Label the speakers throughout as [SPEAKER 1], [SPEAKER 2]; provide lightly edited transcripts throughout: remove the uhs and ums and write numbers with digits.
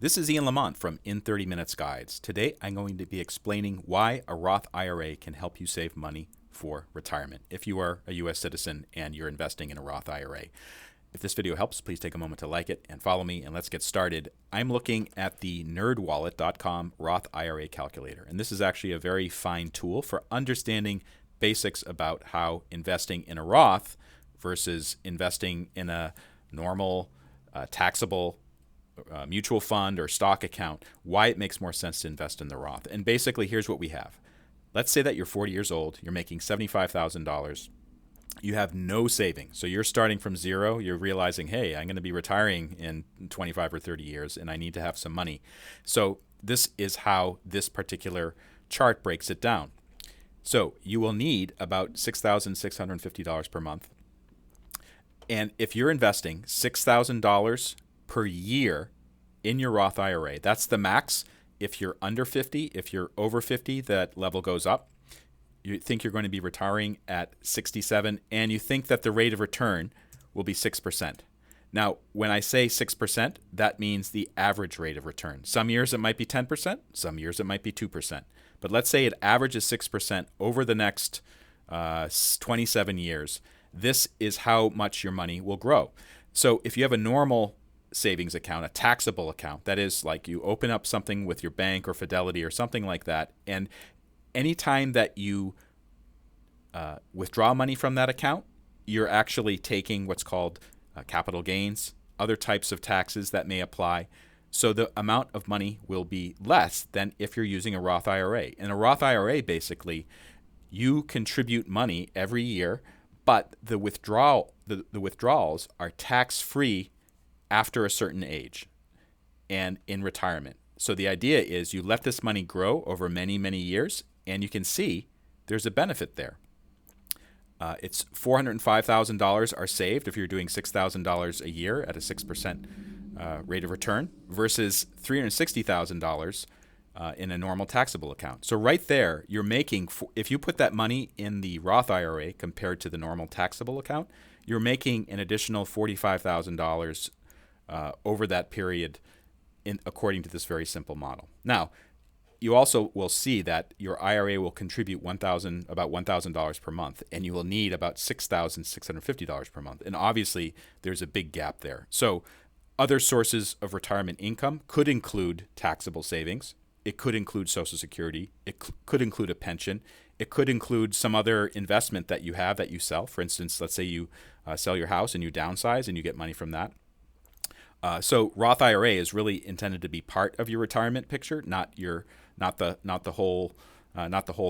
[SPEAKER 1] This is Ian Lamont from In 30 Minutes Guides. Today I'm going to be explaining why a Roth IRA can help you save money for retirement if you are a U.S. citizen and you're investing in a Roth IRA. If this video helps, please take a moment to like it and follow me, and let's get started. I'm looking at the nerdwallet.com Roth IRA calculator, and this is actually a very fine tool for understanding basics about how investing in a Roth versus investing in a normal taxable mutual fund or stock account, why it makes more sense to invest in the Roth. And basically, here's what we have. Let's say that you're 40 years old, you're making $75,000, you have no savings. So you're starting from zero, you're realizing, hey, I'm going to be retiring in 25 or 30 years and I need to have some money. So this is how this particular chart breaks it down. So you will need about $6,650 per month. And if you're investing $6,000 per year in your Roth IRA, that's the max. If you're under 50, if you're over 50, that level goes up. You think you're going to be retiring at 67, and you think that the rate of return will be 6%. Now, when I say 6%, that means the average rate of return. Some years it might be 10%, some years it might be 2%. But let's say it averages 6% over the next 27 years. This is how much your money will grow. So if you have a normal savings account, a taxable account, that is like you open up something with your bank or Fidelity or something like that, and anytime that you withdraw money from that account, you're actually taking what's called capital gains, other types of taxes that may apply. So the amount of money will be less than if you're using a Roth IRA. In a Roth IRA, basically, you contribute money every year, but the withdrawals are tax-free after a certain age and in retirement. So the idea is you let this money grow over many, many years, and you can see there's a benefit there. It's $405,000 are saved if you're doing $6,000 a year at a 6% rate of return versus $360,000 in a normal taxable account. So right there, you're making, if you put that money in the Roth IRA compared to the normal taxable account, you're making an additional $45,000 over that period according to this very simple model. Now, you also will see that your IRA will contribute about $1,000 per month, and you will need about $6,650 per month. And obviously, there's a big gap there. So other sources of retirement income could include taxable savings. It could include Social Security. It could include a pension. It could include some other investment that you have that you sell. For instance, let's say you sell your house and you downsize and you get money from that. So Roth IRA is really intended to be part of your retirement picture, not the whole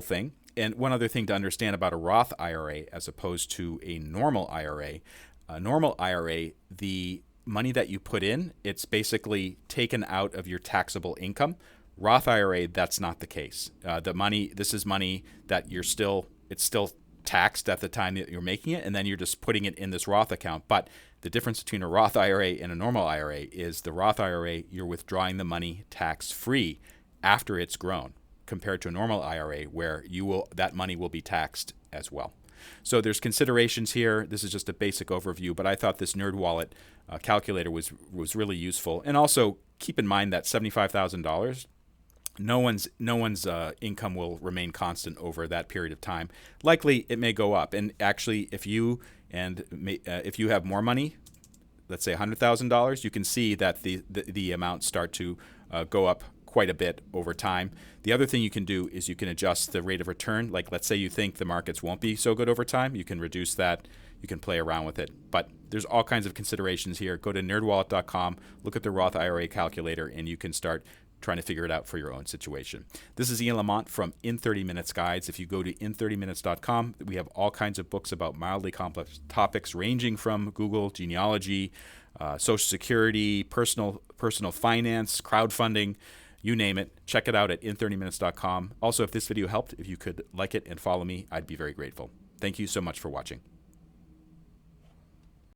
[SPEAKER 1] thing. And one other thing to understand about a Roth IRA as opposed to a normal IRA, the money that you put in, it's basically taken out of your taxable income. Roth IRA, that's not the case. This is money that it's still taxed at the time that you're making it, and then you're just putting it in this Roth account. But the difference between a Roth IRA and a normal IRA is the Roth IRA, you're withdrawing the money tax-free after it's grown, compared to a normal IRA where that money will be taxed as well. So there's considerations here. This is just a basic overview, but I thought this NerdWallet calculator was really useful. And also keep in mind that $75,000, no one's income will remain constant over that period of time. Likely, it may go up. And actually, if you have more money, let's say $100,000, you can see that the amounts start to go up quite a bit over time. The other thing you can do is you can adjust the rate of return. Like, let's say you think the markets won't be so good over time, you can reduce that. You can play around with it. But there's all kinds of considerations here. Go to nerdwallet.com, look at the Roth IRA calculator, and you can start trying to figure it out for your own situation. This is Ian Lamont from In 30 Minutes Guides. If you go to in30minutes.com, we have all kinds of books about mildly complex topics ranging from Google, genealogy, Social Security, personal finance, crowdfunding, you name it. Check it out at in30minutes.com. Also, if this video helped, if you could like it and follow me, I'd be very grateful. Thank you so much for watching.